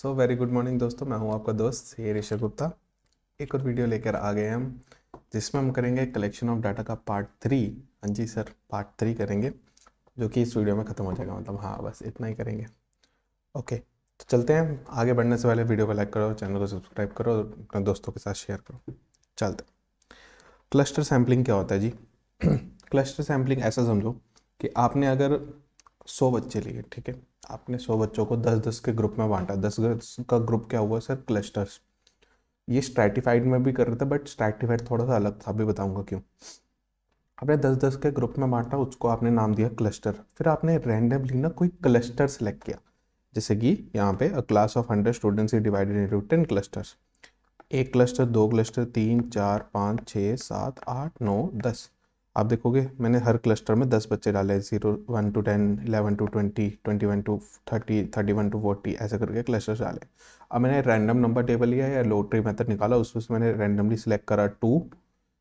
Very good morning दोस्तों, मैं हूं आपका दोस्त ये ऋषभ गुप्ता। एक और वीडियो लेकर आ गए हम जिसमें हम करेंगे कलेक्शन ऑफ डाटा का पार्ट 3। हाँ जी सर, पार्ट 3 करेंगे जो कि इस वीडियो में ख़त्म हो जाएगा। मतलब हाँ, बस इतना ही करेंगे। ओके, तो चलते हैं। आगे बढ़ने से पहले वीडियो को लाइक करो, चैनल को सब्सक्राइब करो और अपने दोस्तों के साथ शेयर करो। चलते। क्लस्टर सैम्पलिंग क्या होता है जी? क्लस्टर सैम्पलिंग ऐसा समझो कि आपने अगर 100 बच्चे लिए, ठीक है, आपने 100 बच्चों को 10-10 के ग्रुप में बांटा। 10 का ग्रुप क्या हुआ सर? क्लस्टर्स। ये स्ट्रैटिफाइड में भी कर रहे थे, बट स्ट्रैटिफाइड थोड़ा सा अलग था, अभी बताऊंगा क्यों। आपने 10-10 के ग्रुप में बांटा, उसको आपने नाम दिया क्लस्टर। फिर आपने रैंडमली ना कोई क्लस्टर सेलेक्ट किया। जैसे कि यहाँ पे अ class of 100 students is divided into 10 clusters. एक क्लस्टर, दो क्लस्टर, 3, 4, 5, 6, 7, 8, 9, 10। आप देखोगे मैंने हर क्लस्टर में 10 बच्चे डाले। 0, 1 to 10, 11 to 20, 21 to 30, 31 to 40, ऐसे करके क्लस्टर्स डाले। अब मैंने रैंडम नंबर टेबल लिया या लॉटरी मेथड निकाला, उसमें से मैंने रैंडमली सिलेक्ट करा 2,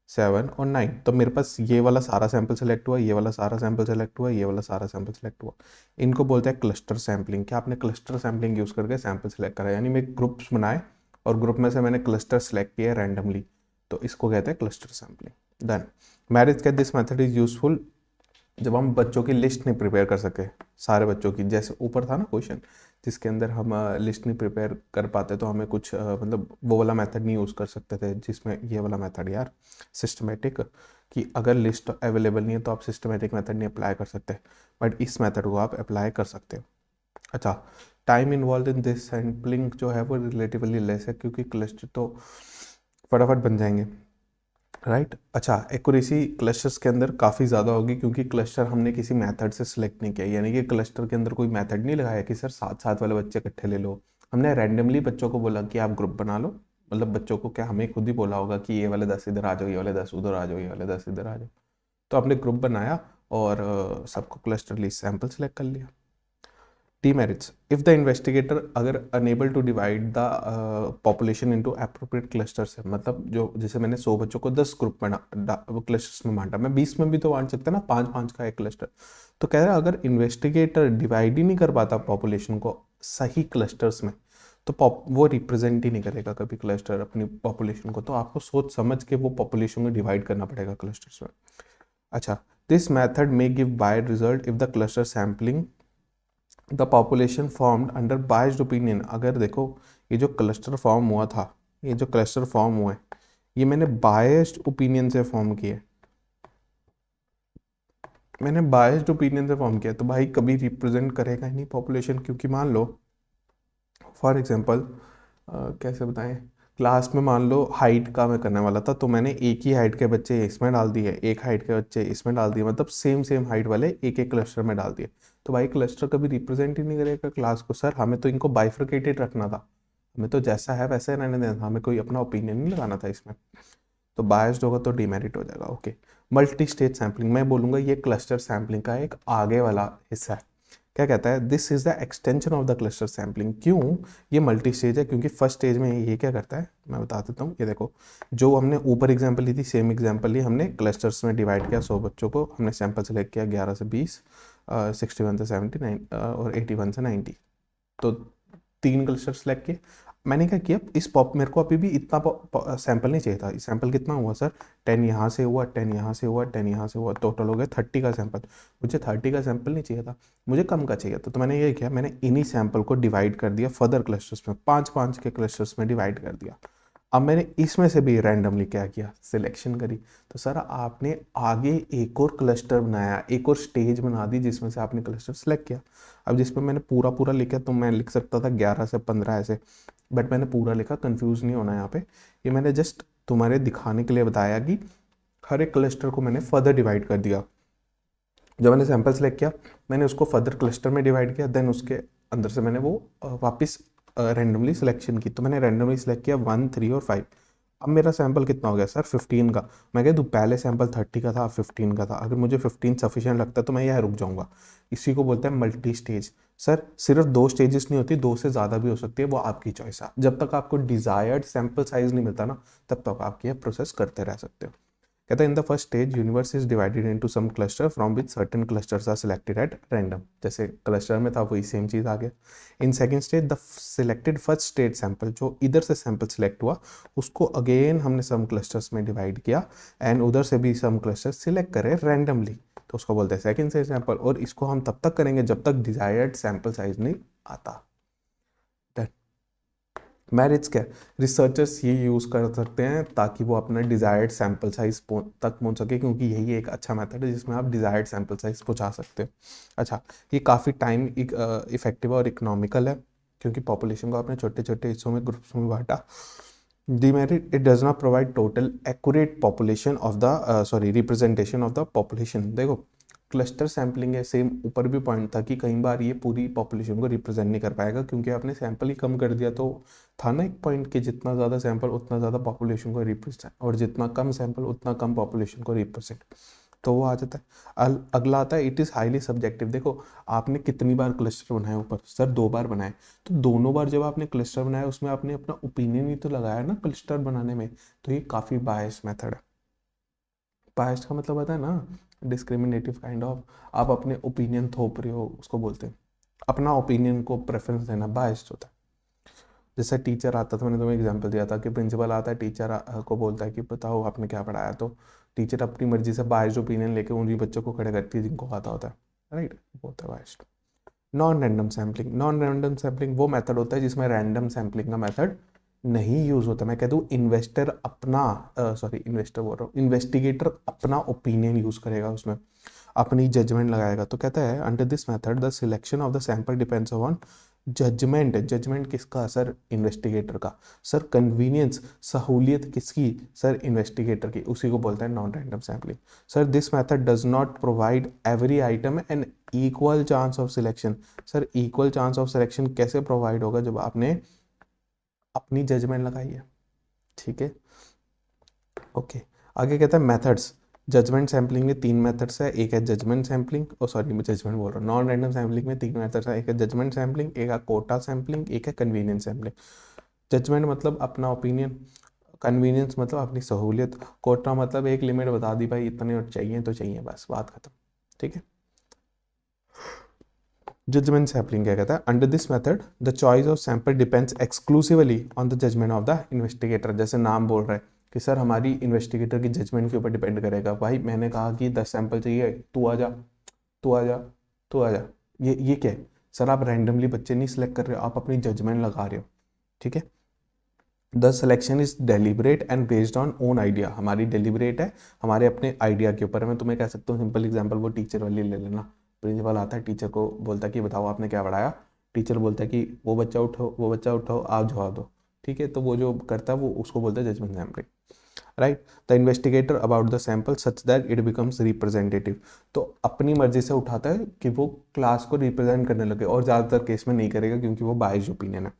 7 और 9। तो मेरे पास ये वाला सारा सैंपल सेलेक्ट हुआ, ये वाला सारा सैंपल सेलेक्ट हुआ, ये वाला सारा सैंपल सेलेक्ट हुआ। इनको बोलते हैं क्लस्टर सैम्पलिंग। क्या आपने क्लस्टर सैम्पलिंग यूज़ करके सैंपल सेलेक्ट करा, यानी मैं ग्रुप्स बनाए और ग्रुप में से मैंने क्लस्टर सेलेक्ट किया रैंडमली, तो इसको कहते हैं क्लस्टर सैम्पलिंग। डन। मैरिज का दिस मेथड इज यूजफुल जब हम बच्चों की लिस्ट नहीं प्रिपेयर कर सके, सारे बच्चों की। जैसे ऊपर था ना क्वेश्चन जिसके अंदर हम लिस्ट नहीं प्रिपेयर कर पाते, तो हमें कुछ मतलब वो वाला मेथड नहीं यूज़ कर सकते थे, जिसमें ये वाला मेथड यार सिस्टमेटिक, कि अगर लिस्ट अवेलेबल नहीं है तो आप सिस्टमेटिक मेथड नहीं अप्लाई कर सकते, बट इस मेथड को आप अप्लाई कर सकते हो। अच्छा, time involve in this sampling जो है वो रिलेटिवली लेस है, क्योंकि क्लस्टर तो फटाफट बन जाएंगे, राइट। अच्छा, एक्यूरेसी क्लस्टर्स के अंदर काफ़ी ज़्यादा होगी, क्योंकि क्लस्टर हमने किसी मेथड से सिलेक्ट नहीं किया। यानी कि क्लस्टर के अंदर कोई मेथड नहीं लगाया कि सर 7-7 वाले बच्चे इकट्ठे ले लो। हमने रैंडमली बच्चों को बोला कि आप ग्रुप बना लो। मतलब बच्चों को क्या, हमें खुद ही बोला होगा कि ये वाले 10 इधर आ जाओ, ये वाले 10 उधर आ जाओ, ये वाले 10 इधर आ जाओ। तो आपने ग्रुप बनाया और सबको क्लस्टर लिस्ट सैंपल सेलेक्ट कर लिया। Demerits. If the investigator अगर unable to divide the population into appropriate clusters है, मतलब जो जैसे मैंने 100 बच्चों को 10 ग्रुप में क्लस्टर्स में बांटा, मैं 20 में भी तो बांट सकता ना, 5-5 का एक क्लस्टर। तो कह रहा है अगर इन्वेस्टिगेटर डिवाइड ही नहीं कर पाता पॉपुलेशन को सही क्लस्टर्स में, तो वो रिप्रेजेंट ही नहीं करेगा कभी क्लस्टर अपनी पॉपुलेशन को। तो आपको सोच समझ के वो पॉपुलेशन को डिवाइड करना पड़ेगा क्लस्टर्स में। अच्छा, दिस मैथड मे गिव बायड result if the cluster sampling the population formed under biased opinion. अगर देखो ये जो क्लस्टर फॉर्म हुआ था, ये जो क्लस्टर फॉर्म हुआ है, ये मैंने बायस्ड ओपिनियन से फॉर्म किया। मैंने बायस्ड ओपिनियन से फॉर्म किया, तो भाई कभी रिप्रेजेंट करेगा ही नहीं पॉपुलेशन। क्योंकि मान लो फॉर एग्जांपल कैसे बताएं, क्लास में मान लो हाइट का मैं करने वाला था, तो मैंने एक ही हाइट के बच्चे इसमें डाल दिए, एक हाइट के बच्चे इसमें डाल दिए, मतलब सेम सेम हाइट वाले एक एक क्लस्टर में डाल दिए। तो भाई क्लस्टर कभी रिप्रेजेंट ही नहीं करेगा क्लास को। सर हमें तो इनको बाइफर्केटेड रखना था, हमें तो जैसा है वैसे रहने देना था, हमें कोई अपना ओपिनियन नहीं लगाना था इसमें। तो बायस्ड होगा तो डिमेरिट हो जाएगा। ओके, मल्टी स्टेज सैम्पलिंग, मैं बोलूँगा ये क्लस्टर सैम्पलिंग का एक आगे वाला हिस्सा है। क्या कहता है, this is the extension of the cluster sampling. क्यों ये मल्टी स्टेज है? क्योंकि फर्स्ट स्टेज में ये क्या करता है मैं बता देता हूँ। ये देखो, जो हमने ऊपर एग्जांपल ली थी, सेम एग्जांपल ली हमने, क्लस्टर्स में डिवाइड किया 100 बच्चों को, हमने सैंपल सेलेक्ट किया 11 से 20, 61 से 79 और 81 से 90। तो 3 क्लस्टर सेलेक्ट किए। मैंने क्या किया, इस पॉप मेरे को अभी भी इतना सैंपल नहीं चाहिए था। सैंपल कितना हुआ सर? 10 यहाँ से हुआ, 10 यहाँ से हुआ, 10 यहाँ से हुआ, टोटल हो गया 30 का सैंपल। मुझे 30 का सैंपल नहीं चाहिए था, मुझे कम का चाहिए था। तो मैंने ये किया, मैंने इन्हीं सैंपल को डिवाइड कर दिया फर्दर क्लस्टर्स में, 5-5 के क्लस्टर्स में डिवाइड कर दिया। अब मैंने इसमें से भी रैंडमली क्या किया, सिलेक्शन करी। तो सर आपने आगे एक और क्लस्टर बनाया, एक और स्टेज बना दी जिसमें से आपने क्लस्टर सेलेक्ट किया। अब जिसमें मैंने पूरा पूरा लिखा, तो मैं लिख सकता था 11 से 15 ऐसे, बट मैंने पूरा लिखा, कंफ्यूज नहीं होना यहाँ पे। ये मैंने जस्ट तुम्हारे दिखाने के लिए बताया कि हर एक क्लस्टर को मैंने फर्दर डिवाइड कर दिया। जब मैंने सैंपल सेलेक्ट किया, मैंने उसको फर्दर क्लस्टर में डिवाइड किया, देन उसके अंदर से मैंने वो वापस रैंडमली सिलेक्शन की। तो मैंने रैंडमली सिलेक्ट किया 1, 3 और 5। अब मेरा सैंपल कितना हो गया सर? 15 का। मैं कह दूँ पहले सैंपल 30 का था, 15 का था। अगर मुझे 15 सफिशिएंट लगता है तो मैं यहाँ रुक जाऊंगा। इसी को बोलते हैं मल्टी स्टेज। सर सिर्फ 2 स्टेजेस नहीं होती, 2 से ज़्यादा भी हो सकती है, वो आपकी चॉइस है। जब तक आपको डिजायर्ड सैंपल साइज नहीं मिलता ना, तब तक आप ये प्रोसेस करते रह सकते हो। कहता है in the first stage universe is divided into some cluster from which certain clusters are selected at random, जैसे क्लस्टर में था वही सेम चीज़ आ गया। In second stage the selected first stage sample, जो इधर से सैंपल सिलेक्ट हुआ उसको अगेन हमने सम क्लस्टर्स में डिवाइड किया एंड उधर से भी सम क्लस्टर्स सिलेक्ट करे रैंडमली, तो उसको बोलते हैं सेकंड स्टेज सैंपल। और इसको हम तब तक करेंगे जब तक डिजायर्ड सैंपल साइज नहीं आता। मैरिज क्या, रिसर्चर्स ये यूज़ कर सकते हैं ताकि वो अपना डिज़ायर्ड सैम्पल साइज तक पहुंच सके, क्योंकि यही एक अच्छा मेथड है जिसमें आप डिज़ायर्ड सैम्पल साइज पहुंचा सकते हो। अच्छा, ये काफ़ी टाइम इफेक्टिव और इकोनॉमिकल है क्योंकि पॉपुलेशन को आपने छोटे छोटे हिस्सों में ग्रुप्स में बांटा। Demerit, it does not provide total accurate population of the representation of the population. देखो क्लस्टर सैम्पलिंग है, सेम ऊपर भी पॉइंट था कि कई बार ये पूरी पॉपुलेशन को रिप्रेजेंट नहीं कर पाएगा क्योंकि आपने सैंपल ही कम कर दिया। तो था ना एक पॉइंट कि जितना ज़्यादा सैंपल उतना ज़्यादा पॉपुलेशन को रिप्रेजेंट, और जितना कम सैंपल उतना कम पॉपुलेशन को रिप्रेजेंट, तो वो आ जाता है। अगला आता है इट इज़ हाईली सब्जेक्टिव। देखो आपने कितनी बार क्लस्टर बनाया, ऊपर सर 2 बार बनाए, तो दोनों बार जब आपने क्लस्टर बनाया उसमें आपने अपना ओपिनियन ही तो लगाया ना क्लस्टर बनाने में, तो ये काफ़ी बायस्ड मेथड है। बायस्ड का मतलब होता है ना डिस्क्रिमिनेटिव काइंड ऑफ, आप अपने ओपिनियन थोप रहे हो, उसको बोलते हैं अपना ओपिनियन को प्रेफरेंस देना, बायस्ड होता है। जैसे टीचर आता था, मैंने तुम्हें एग्जांपल दिया था कि प्रिंसिपल आता है, टीचर को बोलता है कि बताओ आपने क्या पढ़ाया, तो टीचर अपनी मर्जी से बायस्ड ओपिनियन लेके उन्हीं बच्चों को खड़े करती है जिनको आता होता है, राइट, वो होता है biased. Non random sampling, non random sampling वो मेथड होता है जिसमें रैंडम सैम्पलिंग का मेथड नहीं यूज होता। मैं कह दूँ इन्वेस्टर अपना इन्वेस्टर बोल रहा हूँ, इन्वेस्टिगेटर अपना ओपिनियन यूज करेगा, उसमें अपनी जजमेंट लगाएगा। तो कहता है under this method the selection of the sample depends on judgement. Judgement किसका सर, इन्वेस्टिगेटर का। सर कन्वीनियंस, सहूलियत किसकी, सर इन्वेस्टिगेटर की, उसी को बोलते हैं non random sampling. Sir this method does not provide every item an equal chance of selection. Sir equal chance of selection कैसे प्रोवाइड होगा, जब आपने अपनी जजमेंट लगाई है, ठीक है, ओके। आगे कहता है मेथड्स, जजमेंट सैम्पलिंग में 3 मेथड्स है, एक है जजमेंट सैम्पलिंग, मैं जजमेंट बोल रहा हूँ, नॉन रैंडम सैम्पलिंग में 3 मेथड्स है, एक है जजमेंट सैम्पलिंग, एक है कोटा सैम्पलिंग, एक है कन्वीनियंस सैम्पलिंग। जजमेंट मतलब अपना ओपिनियन, कन्वीनियंस मतलब अपनी सहूलियत, कोटा मतलब एक लिमिट बता दी भाई इतने चाहिए तो चाहिए, बस बात खत्म, ठीक है। जजमेंट सैम्पलिंग क्या कहता है, under this method the choice of sample depends exclusively on the judgement of the investigator. जैसे नाम बोल रहा है कि सर हमारी इन्वेस्टिगेटर की जजमेंट के ऊपर डिपेंड करेगा। भाई मैंने कहा कि 10 सैंपल चाहिए, तू आ जा, तू आ जा, तू आ जा, ये क्या है सर, आप रैंडमली बच्चे नहीं सिलेक्ट कर रहे हो, आप अपनी जजमेंट लगा रहे हो, ठीक है। The selection is deliberate and based on own idea, हमारी डेलिबरेट है, हमारे अपने आइडिया के ऊपर है। मैं तुम्हें कह सकता हूँ सिंपल एग्जांपल वो टीचर वाली ले लेना। प्रिंसिपल आता है, टीचर को बोलता है कि बताओ आपने क्या पढ़ाया, टीचर बोलता है कि वो बच्चा उठाओ, वो बच्चा उठाओ, आप जवाब दो, ठीक है। तो वो जो करता है वो उसको बोलते हैं judgement sampling, right. The investigator about the sample such that it becomes representative, तो अपनी मर्जी से उठाता है कि वो क्लास को रिप्रेजेंट करने लगे, और ज़्यादातर केस में नहीं करेगा क्योंकि वो बायस्ड ओपिनियन है।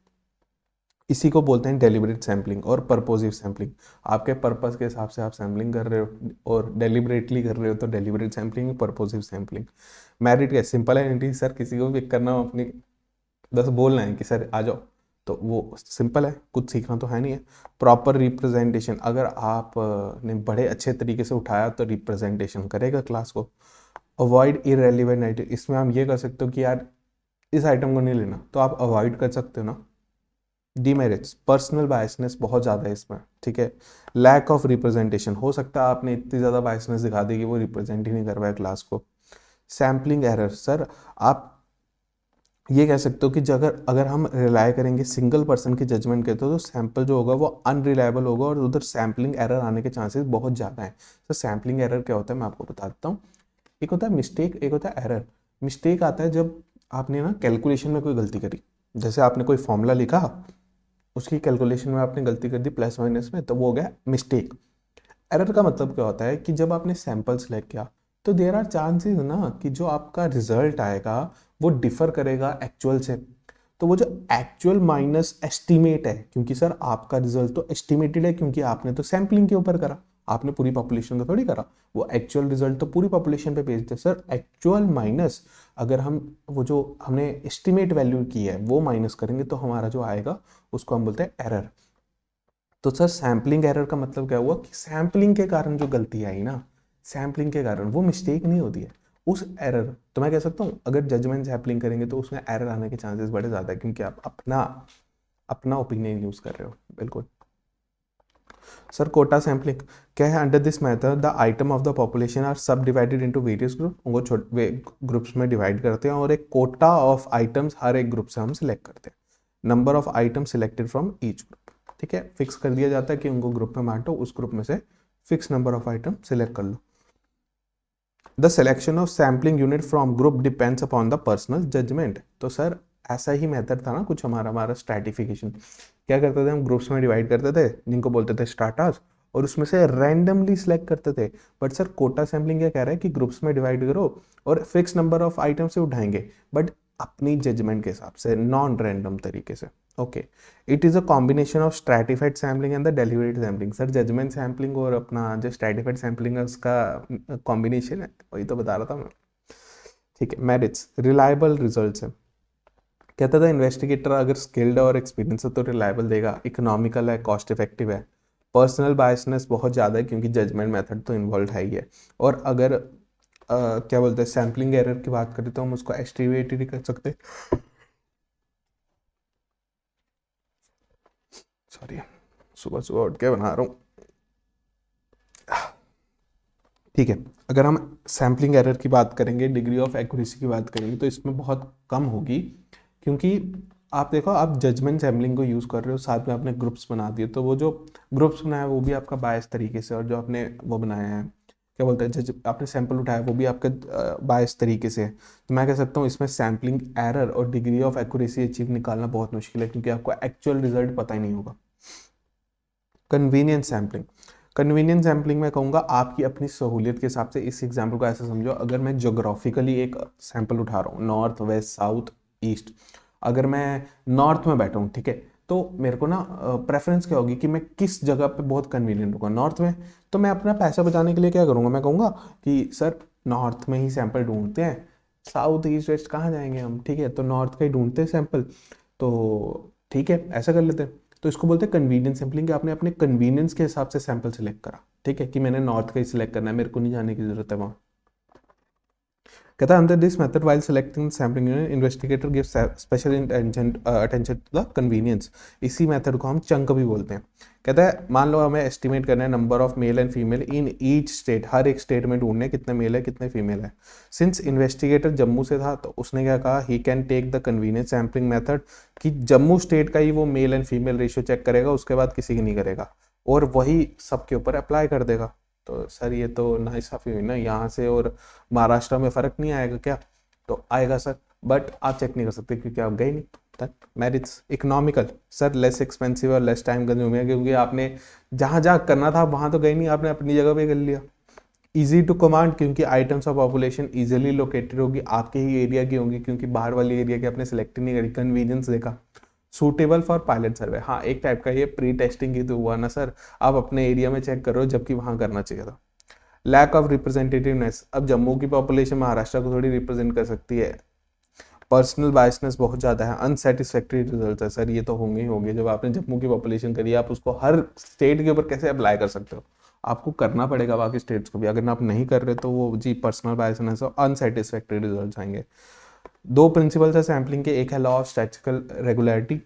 इसी को बोलते हैं डेलिबरेट सैम्पलिंग और पर्पोजिव सैम्पलिंग। आपके पर्पस के हिसाब से आप सैम्पलिंग कर रहे हो और डेलिबरेटली कर रहे हो तो डेलिबरेट सैम्पलिंग, पर्पोजिव सैम्पलिंग। मैरिट क्या, सिंपल है, नहीं सर किसी को पिक करना हो अपनी, बस बोलना है कि सर आ जाओ, तो वो सिंपल है, कुछ सीखना तो है नहीं है। प्रॉपर रिप्रेजेंटेशन, अगर आप ने बड़े अच्छे तरीके से उठाया तो रिप्रेजेंटेशन करेगा क्लास को। अवॉइड इरेलीवेंट आइटम, इसमें हम ये कर सकते हो कि यार इस आइटम को नहीं लेना, तो आप अवॉइड कर सकते हो ना। डीमेरिट्स, पर्सनल बायसनेस बहुत ज़्यादा है इसमें, ठीक है। लैक ऑफ रिप्रेजेंटेशन, हो सकता है आपने इतनी ज़्यादा बायसनेस दिखा दी कि वो रिप्रेजेंट ही नहीं कर पाए क्लास को। सैम्पलिंग एरर, सर आप ये कह सकते हो कि अगर अगर हम रिलाय करेंगे सिंगल पर्सन की जजमेंट के तो सैंपल जो होगा वो अनरिलायबल होगा और उधर सैम्पलिंग एरर आने के चांसेस बहुत ज़्यादा हैं। तो सैम्पलिंग एरर क्या होता है मैं आपको बता देता हूँ। एक होता है मिस्टेक, एक होता है एरर। मिस्टेक आता है जब आपने ना कैलकुलेशन में कोई गलती करी, जैसे आपने कोई फॉर्मूला लिखा, उसकी कैलकुलेशन में आपने गलती कर दी प्लस माइनस में, तो वो हो गया मिस्टेक। एरर का मतलब क्या होता है कि जब आपने सैंपल सेलेक्ट किया तो देयर आर चांसेस ना कि जो आपका रिजल्ट आएगा वो डिफर करेगा एक्चुअल से। तो वो जो एक्चुअल माइनस एस्टिमेट है, क्योंकि सर आपका रिजल्ट तो एस्टिमेटेड है क्योंकि आपने तो सैम्पलिंग के ऊपर करा, आपने पूरी पॉपुलेशन का थोड़ी करा, वो एक्चुअल रिजल्ट तो पूरी पॉपुलेशन पे भेजते सर। एक्चुअल माइनस, अगर हम वो जो हमने एस्टिमेट वैल्यू की है वो माइनस करेंगे तो हमारा जो आएगा उसको हम बोलते हैं एरर, तो सर सैम्पलिंग एरर का मतलब क्या हुआ कि सैम्पलिंग के कारण जो गलती आई ना, सैम्पलिंग के कारण वो मिस्टेक नहीं होती है, उस एरर, तो मैं कह सकता हूँ अगर जजमेंट सैम्पलिंग करेंगे तो उसमें एरर आने के चांसेस बड़े ज़्यादा है, क्योंकि आप अपना अपना ओपिनियन यूज़ कर रहे हो। बिल्कुल सर। कोटा सैम्पलिंग क्या है? Under this method the item of the population are sub divided into various group, उनको छोटे ग्रुप्स में डिवाइड करते हैं और एक कोटा ऑफ आइटम्स हर एक ग्रुप से हम सिलेक्ट करते हैं, number of item selected from each group. ठीक है, फिक्स कर दिया जाता है कि उनको ग्रुप में बांटो, उस ग्रुप में से fix number of item select कर लो। The selection of sampling unit from group depends upon the personal judgement. तो सर ऐसा ही मेथड था ना कुछ हमारा हमारा स्ट्रैटिफिकेशन, क्या करते थे हम ग्रुप्स में डिवाइड करते थे जिनको बोलते थे स्ट्राटास, और उसमें से रैंडमली सिलेक्ट करते थे। बट सर कोटा सैम्पलिंग क्या कह रहा है कि ग्रुप्स में डिवाइड करो और फिक्स नंबर ऑफ आइटम से उठाएंगे, बट अपनी जजमेंट के हिसाब से, नॉन रैंडम तरीके से। Okay, it is a combination of stratified sampling and the deliberate sampling. Sir judgement sampling और अपना जो स्ट्रैटिफाइड सैम्पलिंग है उसका कॉम्बिनेशन है, वही तो बता रहा था मैं। ठीक है, मेरिट्स रिलायबल रिजल्ट्स है, कहता था इन्वेस्टिगेटर अगर स्किल्ड और एक्सपीरियंस है तो रिलायबल देगा, इकोनॉमिकल है, कॉस्ट इफेक्टिव है, पर्सनल बायसनेस बहुत ज़्यादा है क्योंकि जजमेंट मेथड तो इन्वॉल्व है ही है, और अगर क्या बोलते हैं सैम्पलिंग एरर की बात करें तो हम उसको एस्टिमेटेड ही कर सकते हैं। सॉरी, सुबह सुबह उठ के बना रहा हूँ। ठीक है, अगर हम सैम्पलिंग एरर की बात करेंगे, डिग्री ऑफ एक्यूरेसी की बात करेंगे तो इसमें बहुत कम होगी, क्योंकि आप देखो आप जजमेंट सैम्पलिंग को यूज़ कर रहे हो, साथ में आपने ग्रुप्स बना दिए, तो वो जो ग्रुप्स बनाया वो भी आपका बायस तरीके से, और जो आपने वो बनाया है क्या बोलते हैं जज आपने सैंपल उठाया वो भी आपके बायस तरीके से है। तो मैं कह सकता हूँ इसमें सैम्पलिंग एरर और डिग्री ऑफ एक्यूरेसी अचीव निकालना बहुत मुश्किल है, क्योंकि आपको एक्चुअल रिजल्ट पता ही नहीं होगा। कन्वीनियंस सैम्पलिंग, कन्वीनियंस सैम्पलिंग में कहूँगा आपकी अपनी सहूलियत के हिसाब से। इस एग्जाम्पल को ऐसे समझो, अगर मैं जोग्राफिकली एक सैंपल उठा रहा हूँ, नॉर्थ वेस्ट साउथ ईस्ट, अगर मैं नॉर्थ में बैठा हूँ, ठीक है, तो मेरे को ना प्रेफरेंस क्या होगी कि मैं किस जगह पे बहुत कन्वीनियंट होगा, नॉर्थ में। तो मैं अपना पैसा बचाने के लिए क्या करूँगा, मैं कहूँगा कि सर नॉर्थ में ही सैंपल ढूंढते हैं, साउथ ईस्ट वेस्ट कहाँ जाएंगे हम, ठीक है, तो नॉर्थ का ही ढूंढते हैं सैंपल, तो ठीक है ऐसा कर लेते हैं। तो इसको बोलते हैं कन्वीनियंस सैम्पलिंग, कि आपने अपने कन्वीनियंस के हिसाब से सैंपल सेलेक्ट करा, ठीक है, कि मैंने नॉर्थ का ही सिलेक्ट करना है, मेरे को नहीं जाने की जरूरत है वहाँ। कहता है under this method while selecting sampling unit investigator give special attention to the convenience. इसी मेथड को हम चंक भी बोलते हैं। कहता है मान लो हमें एस्टिमेट करना है number of male and female in each state, हर एक स्टेट में ढूंढने कितने मेल है कितने फीमेल है। सिंस इन्वेस्टिगेटर जम्मू से था तो उसने क्या कहा, he can take the convenience sampling method, कि जम्मू स्टेट का ही वो male and female ratio check करेगा, उसके बाद किसी की नहीं करेगा, और वही सबके ऊपर अप्लाई कर देगा। तो सर ये तो नाइंसाफी हुई ना, यहाँ से और महाराष्ट्र में फ़र्क नहीं आएगा क्या? तो आएगा सर, बट आप चेक नहीं कर सकते क्योंकि आप गए नहीं तक। Merits economical, sir less expensive और लेस टाइम कंज्यूमिंग है, क्योंकि आपने जहाँ जहाँ करना था वहाँ तो गए नहीं, आपने अपनी जगह पे कर लिया। इजी टू कमांड, क्योंकि items of population easily located होगी, आपके ही एरिया की होंगी, क्योंकि बाहर वाली एरिया की आपने सेलेक्ट नहीं करी, कन्वीनियंस देखा। सूटेबल फॉर पायलट सर्वे, हाँ एक टाइप का ये प्री टेस्टिंग ही तो हुआ ना सर, आप अपने एरिया में चेक करो जबकि वहाँ करना चाहिए था। लैक ऑफ रिप्रेजेंटेटिवनेस, अब जम्मू की पॉपुलेशन महाराष्ट्र को थोड़ी रिप्रेजेंट कर सकती है। पर्सनल बायसनेस बहुत ज़्यादा है, अनसेटिस्फैक्ट्री रिजल्ट है, सर ये तो होंगे ही होंगे, जब आपने जम्मू की पॉपुलेशन करी है आप उसको हर स्टेट के ऊपर कैसे अप्लाई कर सकते हो, आपको करना पड़ेगा बाकी स्टेट्स को भी, अगर आप नहीं कर रहे तो वो जी पर्सनल बायसनेस और अनसेटिस्फैक्ट्री रिजल्ट आएंगे। दो प्रिंसिपल्स है सैम्पलिंग के, एक है लॉ ऑफ स्टैटिस्टिकल रेगुलरिटी,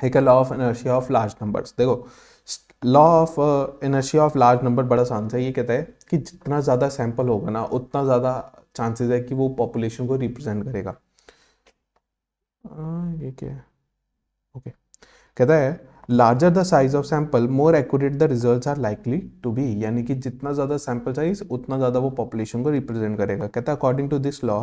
एक है law of inertia of large numbers. देखो law of inertia of large number बड़ा आसान सा, ये कहता है कि जितना ज़्यादा सैंपल होगा ना उतना ज़्यादा चांसेस है कि वो पॉपुलेशन को रिप्रेजेंट करेगा। ये क्या है, ओके, कहता है larger the size of sample more accurate the results are likely to be, यानी कि जितना ज़्यादा सैंपल साइज उतना ज़्यादा वो पॉपुलेशन को रिप्रेजेंट करेगा। कहता है according to this law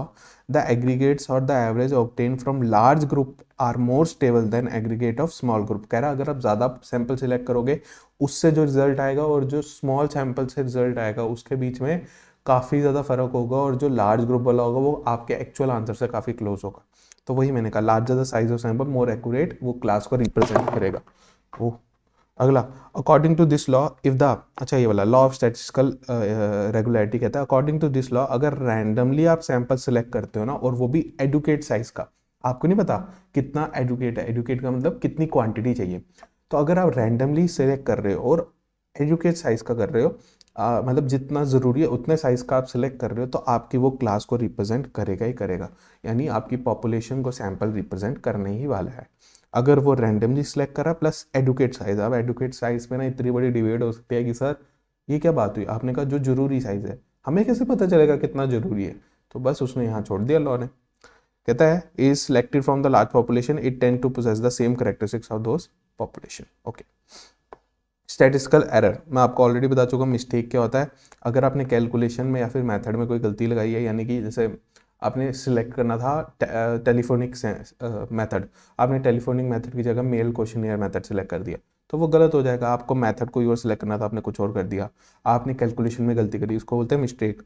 the aggregates और the average obtain from large group are more stable than aggregate of small group. कह रहा है अगर आप ज़्यादा सैंपल सिलेक्ट करोगे उससे जो रिजल्ट आएगा और जो स्मॉल सैंपल से रिजल्ट आएगा उसके बीच में काफ़ी ज़्यादा फर्क होगा, और जो लार्ज ग्रुप वाला होगा वो आपके एक्चुअल आंसर से काफ़ी क्लोज होगा। तो वही मैंने कहा larger the size of sample more accurate, वो क्लास को रिप्रेजेंट करेगा। ओ अगला, according to this law if the, अच्छा ये वाला लॉ ऑफ स्टैटिस्टिकल रेगुलरिटी कहता है अकॉर्डिंग टू दिस लॉ अगर रैंडमली आप सैंपल सेलेक्ट करते हो ना, और वो भी एडुकेट साइज का, आपको नहीं पता कितना एडुकेट है, एडुकेट का मतलब कितनी क्वांटिटी चाहिए, तो अगर आप रैंडमली सेलेक्ट कर रहे हो और एजुकेट साइज का कर रहे हो, मतलब जितना ज़रूरी है उतने साइज का आप सिलेक्ट कर रहे हो, तो आपकी वो क्लास को रिप्रेजेंट करेगा ही करेगा, यानी आपकी पॉपुलेशन को सैंपल रिप्रेजेंट करने ही वाला है। अगर वो रैंडमली सिलेक्ट करा प्लस एडुकेट साइज, अब एडुकेट साइज में ना इतनी बड़ी डिबेट हो सकती है कि सर ये क्या बात हुई, आपने कहा जो जरूरी साइज है, हमें कैसे पता चलेगा कितना जरूरी है, तो बस उसने यहाँ छोड़ दिया लॉ ने। कहता है is selected from the large population, it tend to possess the same characteristics of those population. Okay, statistical error मैं आपको ऑलरेडी बता चुका हूँ, मिस्टेक क्या होता है। अगर आपने कैलकुलेशन में या फिर मेथड में कोई गलती लगाई है, यानी कि जैसे आपने सिलेक्ट करना था टेलीफोनिक मेथड, आपने टेलीफोनिक मेथड की जगह मेल क्वेश्चनियर मेथड सेलेक्ट कर दिया, तो वो गलत हो जाएगा। आपको मेथड कोई और सिलेक्ट करना था, आपने कुछ और कर दिया, आपने कैलकुलेशन में गलती करी, उसको बोलते हैं मिस्टेक।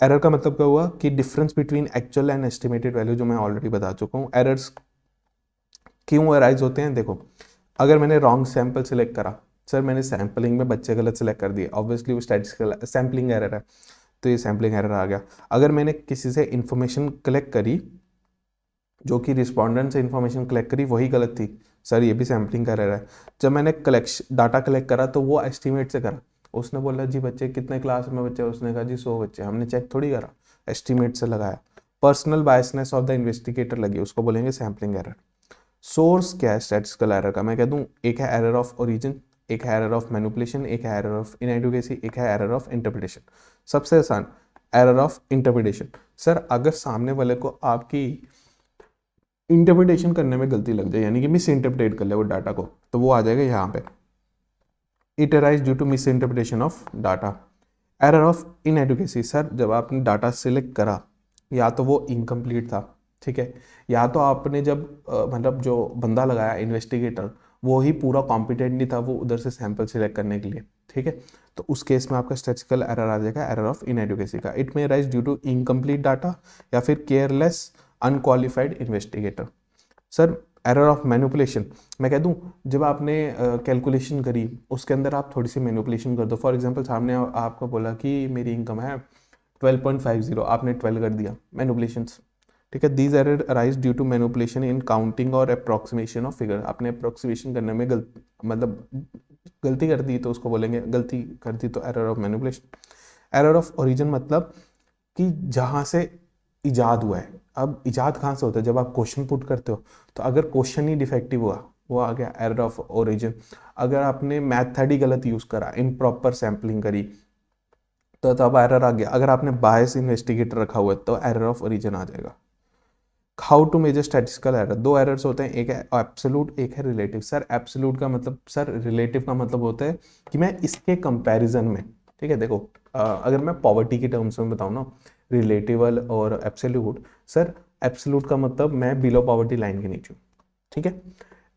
एरर का मतलब क्या हुआ कि difference between actual and estimated value, जो मैं ऑलरेडी बता चुका हूँ। एरर्स क्यों अराइज होते हैं, देखो अगर मैंने रॉन्ग सैंपल सिलेक्ट करा, सर मैंने सैम्पलिंग में बच्चे गलत सिलेक्ट कर दिए, ऑब्वियसली वो स्टैटिस्टिकल सैम्पलिंग एरर है, तो ये सैम्पलिंग एरर आ गया। अगर मैंने किसी से इंफॉर्मेशन कलेक्ट करी, जो कि रिस्पॉन्डेंट से इंफॉर्मेशन कलेक्ट करी वही गलत थी, सर ये भी सैम्पलिंग का एरर है। जब मैंने डाटा कलेक्ट करा तो वो एस्टिमेट से करा, उसने बोला जी बच्चे कितने क्लास में बच्चे, उसने कहा जी 100 बच्चे, हमने चेक थोड़ी करा, एस्टिमेट से लगाया। Personal biasness of the investigator लगी, उसको बोलेंगे सैम्पलिंग एरर। सोर्स क्या है स्टैटिस्टिकल एरर का, मैं कह दूं एक है एरर ऑफ ओरिजिन, एक है एरर ऑफ मैनिपुलेशन, एक है एरर ऑफ इनएडुकेसी, एक है एरर ऑफ इंटरप्रिटेशन। सबसे आसान एरर ऑफ इंटरप्रिटेशन। सर अगर सामने वाले को आपकी इंटरप्रिटेशन करने में गलती लग जाए, यानी कि मिस इंटरप्रेट कर ले वो डाटा को, तो वो आ जाएगा यहाँ पे, it arise due to misinterpretation of data. Error of inadequacy, sir जब आपने डाटा सिलेक्ट करा या तो वो इनकम्प्लीट था, ठीक है, या तो आपने जब मतलब जो बंदा लगाया इन्वेस्टिगेटर वो ही पूरा कॉम्पिटेंट नहीं था वो उधर से सैंपल सिलेक्ट करने के लिए, ठीक है, तो उस केस में आपका स्टैटिस्टिकल एरर आ जाएगा एरर ऑफ इनएडुकेसी का। It may arise due to incomplete data या फिर careless unqualified investigator. Sir error of manipulation, मैं कह दूं जब आपने कैलकुलेशन करी उसके अंदर आप थोड़ी सी मैनिपुलेशन कर दो, फॉर एग्जांपल सामने आपको बोला कि मेरी इनकम है 12.50, आपने 12 कर दिया, मैनिपुलेशंस, ठीक है। These error arise due to manipulation in counting और अप्रोक्सीमेशन ऑफ फिगर, आपने अप्रोक्सीमेशन करने में गलती कर दी तो उसको बोलेंगे गलती कर दी, तो error of manipulation. Error of origin मतलब कि जहाँ से इजाद हुआ है, अब इजाद कहाँ से होता है, जब आप क्वेश्चन पुट करते हो, तो अगर क्वेश्चन ही डिफेक्टिव हुआ वो आ गया एरर ऑफ ओरिजिन। अगर आपने मेथड ही गलत यूज करा, इम्प्रॉपर सैम्पलिंग करी, तो तब एरर आ गया। अगर आपने बायस इन्वेस्टिगेटर रखा हुआ है तो एरर ऑफ ओरिजिन आ जाएगा। How to measure statistical error, दो एरर्स होते हैं, एक है एब्सोल्यूट एक है रिलेटिव। सर एब्सोल्यूट का मतलब, सर रिलेटिव का मतलब होता है कि मैं इसके कंपैरिजन में, ठीक है, देखो अगर मैं पॉवर्टी की टर्म्स में बताऊँ ना, रिलेटिवल और एब्सोल्यूट, सर एब्सोल्यूट का मतलब मैं बिलो पॉवर्टी लाइन के नीचे हूँ, ठीक है,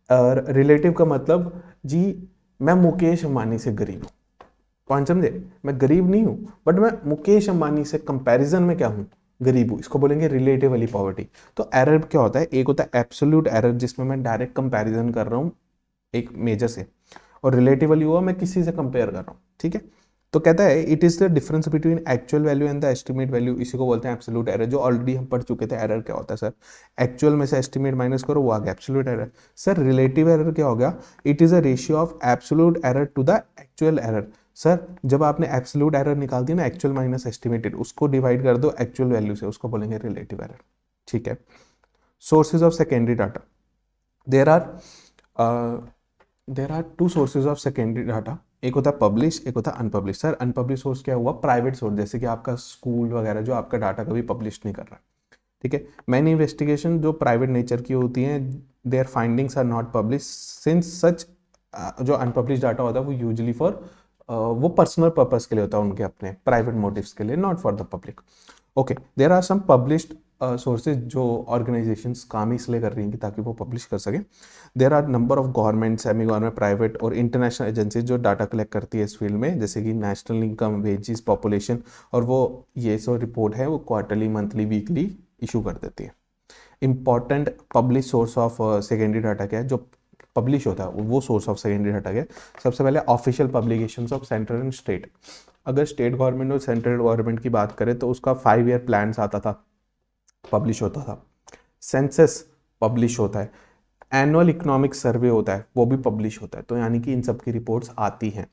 और रिलेटिव का मतलब जी मैं मुकेश अंबानी से गरीब हूँ, पॉइंट समझे, मैं गरीब नहीं हूँ बट मैं मुकेश अंबानी से कंपैरिजन में क्या हूँ, गरीब हूँ, इसको बोलेंगे रिलेटिव वाली पॉवर्टी। तो एरर क्या होता है, एक होता है एब्सोल्यूट एरर जिसमें मैं डायरेक्ट कंपैरिजन कर रहा हूँ एक मेजर से, और रिलेटिव वाली हुआ मैं किसी से कंपेयर कर रहा हूँ, ठीक है। तो कहता है it is the difference between actual value and the estimate value, इसी को बोलते हैं एब्सोल्यूट एरर, जो ऑलरेडी हम पढ़ चुके थे। एरर क्या होता है सर, एक्चुअल में से एस्टिमेट माइनस करो, वो आ गया absolute error. Sir relative error क्या हो गया, it is a ratio of absolute error to the actual error. Sir जब आपने एब्सोल्यूट एरर निकाल दी ना, एक्चुअल माइनस एस्टिमेटेड, उसको डिवाइड कर दो एक्चुअल वैल्यू से, उसको बोलेंगे रिलेटिव एरर, ठीक है। Sources of secondary data, there are there are two sources of secondary data, एक होता है पब्लिश, एक होता है अनपब्लिश। सर अनपब्लिश सोर्स क्या हुआ, प्राइवेट सोर्स, जैसे कि आपका स्कूल वगैरह जो आपका डाटा कभी पब्लिश नहीं कर रहा, ठीक है। मैनी इन्वेस्टिगेशन जो प्राइवेट नेचर की होती हैं, their findings are not publish since such, जो अनपब्लिश डाटा होता है वो यूजली फॉर वो पर्सनल पर्पस के लिए होता है, उनके अपने प्राइवेट मोटिव्स के लिए, not for the public. Okay, there are some published sources जो ऑर्गेनाइजेशंस काम ही इसलिए कर रही हैं कि ताकि वो पब्लिश कर सकें। There are number of government, semi government, private और इंटरनेशनल एजेंसीज जो डाटा कलेक्ट करती है इस फील्ड में, जैसे कि नेशनल इनकम, वेजेस, पॉपुलेशन, और वो ये जो रिपोर्ट है वो क्वार्टरली, मंथली, वीकली इशू कर देती है। Important publish source of secondary data क्या है, जो पब्लिश होता है वो सोर्स ऑफ सेकेंडरी डाटा क्या है, सबसे पहले official publications of central and state. अगर स्टेट गवर्नमेंट और सेंट्रल गवर्नमेंट की बात करें तो उसका 5 ईयर प्लान आता था, पब्लिश होता था। सेंसस पब्लिश होता है, एनुअल इकोनॉमिक सर्वे होता है वो भी पब्लिश होता है, तो यानी कि इन सब की रिपोर्ट्स आती हैं।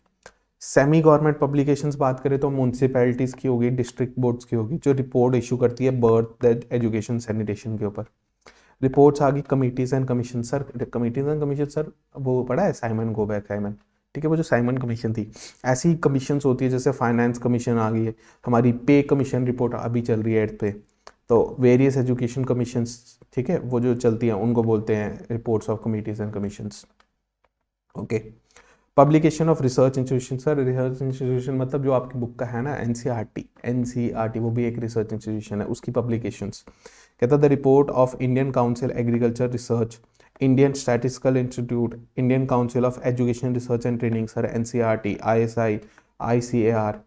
सेमी गवर्नमेंट पब्लिकेशंस बात करें तो म्यूनसिपैलिटीज़ की होगी, डिस्ट्रिक्ट बोर्ड्स की होगी, जो रिपोर्ट इशू करती है बर्थ, डेथ, एजुकेशन, सैनिटेशन के ऊपर। रिपोर्ट्स आ गई committees and commission. Sir committees and commission, sir वो पढ़ा है साइमन गोबैक साइमन, ठीक है, वो जो साइमन कमीशन थी, ऐसी कमीशंस होती है, जैसे फाइनेंस कमीशन आ गई है, हमारी पे कमीशन रिपोर्ट अभी चल रही है 8th पे, तो वेरियस एजुकेशन कमीशंस, ठीक है, वो जो चलती हैं उनको बोलते हैं reports of committees and commissions. Okay, publication of research institution. Sir research institution मतलब जो आपकी बुक का है ना एनसीईआरटी, वो भी एक रिसर्च इंस्टीट्यूशन है, उसकी पब्लिकेशंस। कहता the report of Indian council agriculture research, Indian statistical institute, Indian council of education research and training, sir NCERT, ISI, ICAR,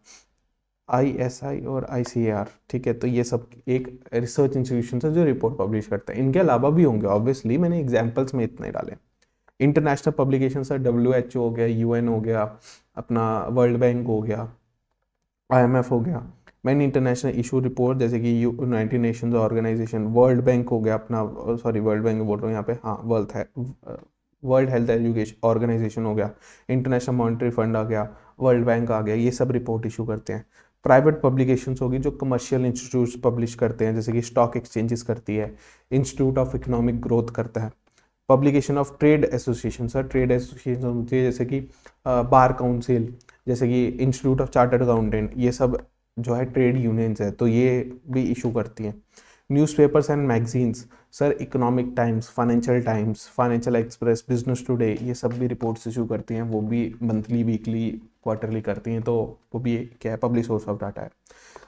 ISI और आईसीएआर, ठीक है, तो ये सब एक रिसर्च इंस्टीट्यूशन है जो रिपोर्ट पब्लिश करता है। इनके अलावा भी होंगे ऑब्वियसली, मैंने एग्जाम्पल्स में इतने डाले। इंटरनेशनल पब्लिकेशन सर WHO हो गया, UN हो गया, अपना वर्ल्ड बैंक हो गया, IMF हो गया, मैनी इंटरनेशनल इशू रिपोर्ट जैसे कि United Nations Organisation, world bank हो गया अपना, सॉरी वर्ल्ड बैंक बोल रहा हूँ यहाँ पे, हाँ वर्ल्ड हेल्थ एजुकेशन ऑर्गेनाइजेशन हो गया, इंटरनेशनल मॉनिटरी फंड आ गया, वर्ल्ड बैंक आ गया, ये सब रिपोर्ट इशू करते हैं। प्राइवेट पब्लिकेशंस होगी जो कमर्शियल इंस्टीट्यूट्स पब्लिश करते हैं, जैसे कि स्टॉक एक्सचेंजेस करती है, इंस्टीट्यूट ऑफ इकोनॉमिक ग्रोथ करता है। Publication of trade association, sir trade association होती है जैसे कि बार काउंसिल, जैसे कि इंस्टीट्यूट ऑफ चार्टर्ड अकाउंटेंट, ये सब जो है ट्रेड यूनियंस है, तो ये भी इशू करती हैं। Newspapers and magazines, sir economic times, financial times, financial express, business today, ये सब भी रिपोर्ट्स इशू करती हैं, वो भी मंथली, वीकली, क्वार्टरली करती हैं, तो वो भी क्या है, पब्लिक सोर्स ऑफ डाटा है।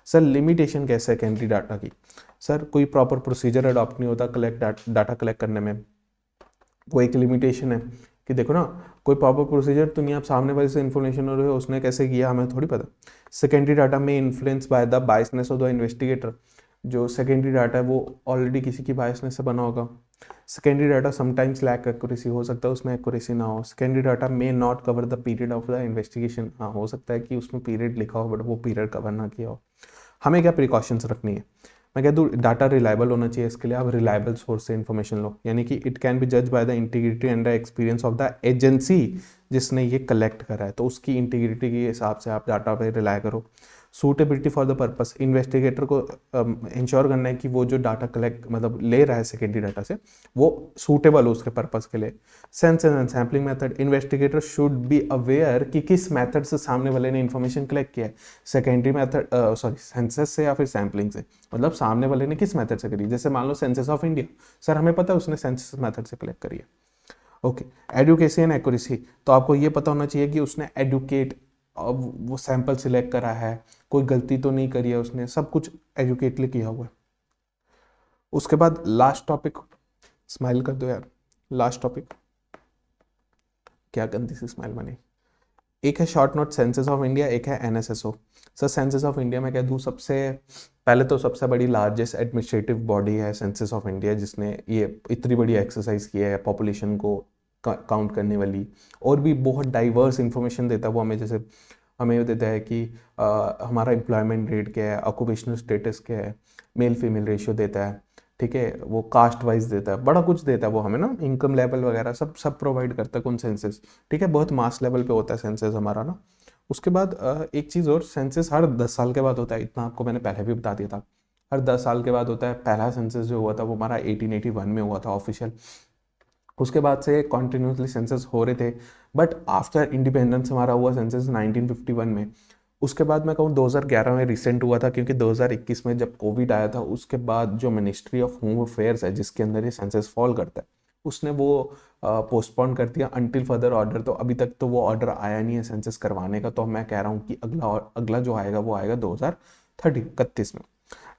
सर लिमिटेशन क्या है सेकेंडरी डाटा की? सर कोई प्रॉपर प्रोसीजर अडॉप्ट नहीं होता डाटा कलेक्ट करने में, वो एक लिमिटेशन है कि देखो ना, कोई प्रॉपर प्रोसीजर तो नहीं, आप सामने वाले से इन्फॉर्मेशन हो रही है, उसने कैसे किया हमें थोड़ी पता। सेकेंडरी डाटा में influence by the biasness of the investigator, जो सेकेंडरी डाटा है वो ऑलरेडी किसी की बायसनेस से बना होगा। Secondary data sometimes lack accuracy, हो सकता है उसमें एक्यूरेसी ना हो। Secondary data may not cover the period of the investigation, हाँ हो सकता है कि उसमें पीरियड लिखा हो बट वो पीरियड कवर ना किया हो। हमें क्या प्रिकॉशंस रखनी है? मैं कह दूँ डाटा रिलायबल होना चाहिए, इसके लिए आप रिलायबल सोर्स से इन्फॉर्मेशन लो, यानी कि इट कैन बी जज by the integrity and the experience of the agency जिसने ये कलेक्ट करा है, तो उसकी इंटीग्रिटी के हिसाब से आप डाटा पे रिलाय करो। Suitability for the purpose, investigator को इंश्योर करना है कि वो जो डाटा कलेक्ट मतलब ले रहा है सेकेंडरी डाटा से, वो सूटेबल हो उसके पर्पस के लिए। Sense and sampling method, investigator should be aware कि किस मेथड से सामने वाले ने इन्फॉर्मेशन कलेक्ट किया है, सेकेंडरी मेथड सॉरी सेंसस से या फिर सैम्पलिंग से, मतलब सामने वाले ने किस मेथड से करी। जैसे मान लो सेंसस ऑफ इंडिया, सर हमें पता है उसने सेंसस मेथड से कलेक्ट करी है। ओके, एडुकेसी एंड एक्यूरेसी, तो आपको ये पता होना चाहिए कि उसने एडुकेट, अब वो सैंपल सिलेक्ट करा है, कोई गलती तो नहीं करी है उसने, सब कुछ एजुकेटली किया हुआ है। उसके बाद लास्ट टॉपिक, स्माइल कर दो यार, लास्ट टॉपिक, क्या गंदी सी स्माइल बनी। एक है short note census of India, एक है NSSO। Sir census of India मैं कह दूँ सबसे पहले तो सबसे बड़ी लार्जेस्ट एडमिनिस्ट्रेटिव बॉडी है सेंसस ऑफ इंडिया, जिसने ये इतनी बड़ी एक्सरसाइज की है पॉपुलेशन को काउंट करने वाली, और भी बहुत डाइवर्स इंफॉर्मेशन देता है वो हमें। जैसे हमें ये देता है कि हमारा एम्प्लॉयमेंट रेट क्या है, ऑक्यूपेशनल स्टेटस क्या है, मेल फीमेल रेशियो देता है, ठीक है, वो कास्ट वाइज देता है, बड़ा कुछ देता है वो हमें ना, इनकम लेवल वगैरह सब सब प्रोवाइड करता है कौन सेंसस, ठीक है, बहुत मास लेवल पे होता है सेंसस हमारा ना। उसके बाद एक चीज़ और, सेंसस हर 10 साल के बाद होता है, इतना आपको मैंने पहले भी बता दिया था, हर 10 साल के बाद होता है। पहला सेंसस जो हुआ था वो हमारा 1881 में हुआ था ऑफिशियल, उसके बाद से कॉन्टिन्यूसली सेंसस हो रहे थे, बट आफ्टर इंडिपेंडेंस हमारा हुआ सेंसस 1951 में। उसके बाद मैं कहूँ 2011 में रिसेंट हुआ था, क्योंकि 2021 में जब कोविड आया था उसके बाद जो मिनिस्ट्री ऑफ होम अफेयर्स है जिसके अंदर ये सेंसस फॉल करता है, उसने वो पोस्टपोन कर दिया अंटिल फर्दर ऑर्डर। तो अभी तक तो वो ऑर्डर आया नहीं है सेंसस करवाने का, तो मैं कह रहा हूँ कि अगला जो आएगा वो आएगा 2031 में।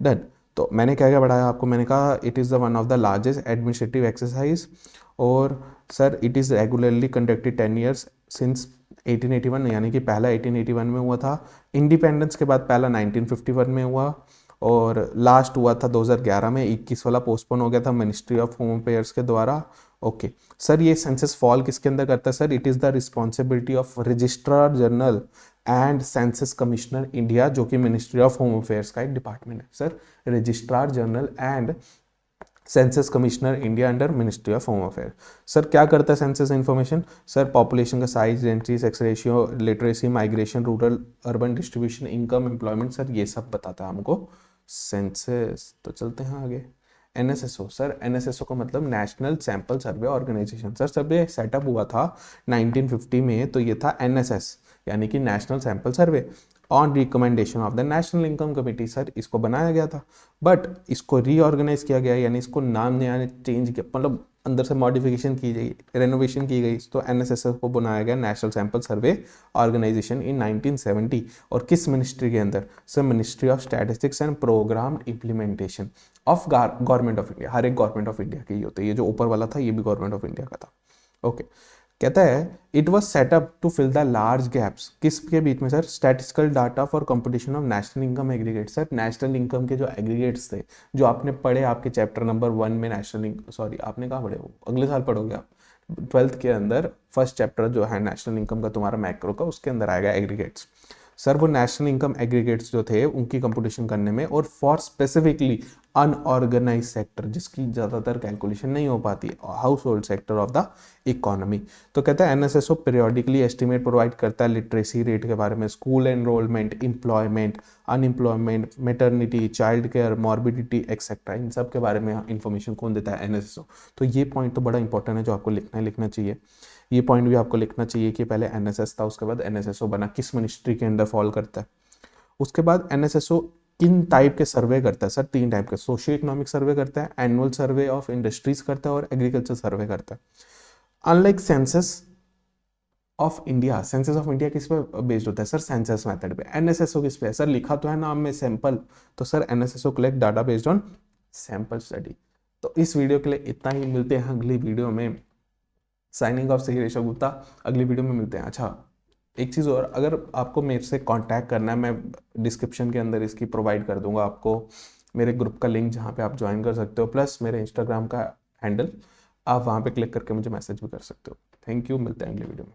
डन। तो मैंने क्या क्या बढ़ाया आपको, मैंने कहा it is the one of the largest administrative exercise, और sir it is regularly conducted 10 years since 1881, यानी कि पहला 1881 में हुआ था, इंडिपेंडेंस के बाद पहला 1951 में हुआ, और लास्ट हुआ था 2011 में, 21 वाला पोस्टपोन हो गया था मिनिस्ट्री ऑफ होम अफेयर्स के द्वारा। ओके सर, ये सेंसस फॉल किसके अंदर करता है? Sir it is the responsibility of registrar general and census commissioner India, जो कि मिनिस्ट्री ऑफ होम अफेयर्स का एक डिपार्टमेंट है। Sir registrar general and census commissioner India under ministry of home affair. Sir क्या करता है सेंसस इन्फॉर्मेशन? सर पॉपुलेशन का size, density, sex ratio, literacy, migration, rural urban distribution, income, employment, sir ये सब बताता है हमको सेंसस। तो चलते हैं आगे। एनएसएसओ, सर एनएसएसओ का मतलब National sample survey Organisation. Sir जब ये सेटअप हुआ था 1950 में, तो ये था एनएसएस यानी कि national sample survey on recommendation of the national income committee. Sir इसको बनाया गया था, बट इसको रीऑर्गेनाइज किया गया, यानी इसको नाम नया चेंज किया, मतलब अंदर से मॉडिफिकेशन की गई, रेनोवेशन की गई, तो एनएसएसएस को बनाया गया national sample survey organisation in 1970। और किस मिनिस्ट्री के अंदर? Sir ministry of statistics and programme implementation of government of India. हर एक गवर्नमेंट ऑफ इंडिया के ही होते हैं, ये जो ऊपर वाला था ये भी गवर्नमेंट ऑफ इंडिया का था। ओके, कहता है it was setup to fill the large gaps, किसके बीच में? Sir statistical data for competition of national income aggregate. Sir national income के जो एग्रीगेट्स थे, जो आपने पढ़े आपके चैप्टर नंबर 1 में, नेशनल, सॉरी आपने कहाँ पढ़े, वो अगले साल पढ़ोगे आप 12th के अंदर, फर्स्ट चैप्टर जो है नेशनल इनकम का तुम्हारा मैक्रो का, उसके अंदर आएगा एग्रीगेट्स। सर वो नेशनल इनकम एग्रीगेट्स जो थे उनकी कंपटीशन करने में, और फॉर स्पेसिफिकली अनऑर्गेनाइज सेक्टर जिसकी ज़्यादातर कैलकुलेशन नहीं हो पाती, house hold sector of the economy. तो कहता है एनएसएसओ पीरियोडिकली एस्टिमेट प्रोवाइड करता है लिटरेसी रेट के बारे में, school enrolment, employment, unemployment, maternity, child care, morbidity etcetera, इन सब के बारे में इंफॉर्मेशन कौन देता है? एनएसएसओ। तो ये पॉइंट तो बड़ा इंपॉर्टेंट है जो आपको लिखना चाहिए। ये पॉइंट भी आपको लिखना चाहिए कि पहले एनएसएस था, उसके बाद एनएसएसओ बना, किस मिनिस्ट्री के अंडर फॉल करता है। उसके बाद एनएसएसओ किन टाइप के सर्वे करता है? सर 3 टाइप के, सोशियो इकोनॉमिक सर्वे करता है, एनुअल सर्वे ऑफ इंडस्ट्रीज करता है, और एग्रीकल्चर सर्वे करता है। Unlike census of India, census of India किस पे बेस्ड होता है? सर सेंसस मेथड पे। एनएसएसओ किस पे है? सर लिखा तो है नाम में सैंपल, तो sir NSSO collect data based on sample study. तो इस वीडियो के लिए इतना ही, मिलते हैं अगली वीडियो में। साइनिंग ऑफ सही ऋषभ गुप्ता, अगली वीडियो में मिलते हैं। अच्छा एक चीज़ और, अगर आपको मेरे से कांटेक्ट करना है, मैं डिस्क्रिप्शन के अंदर इसकी प्रोवाइड कर दूंगा आपको मेरे ग्रुप का लिंक, जहाँ पे आप ज्वाइन कर सकते हो, प्लस मेरे इंस्टाग्राम का हैंडल, आप वहाँ पे क्लिक करके मुझे मैसेज भी कर सकते हो। थैंक यू, मिलते हैं अगली वीडियो में।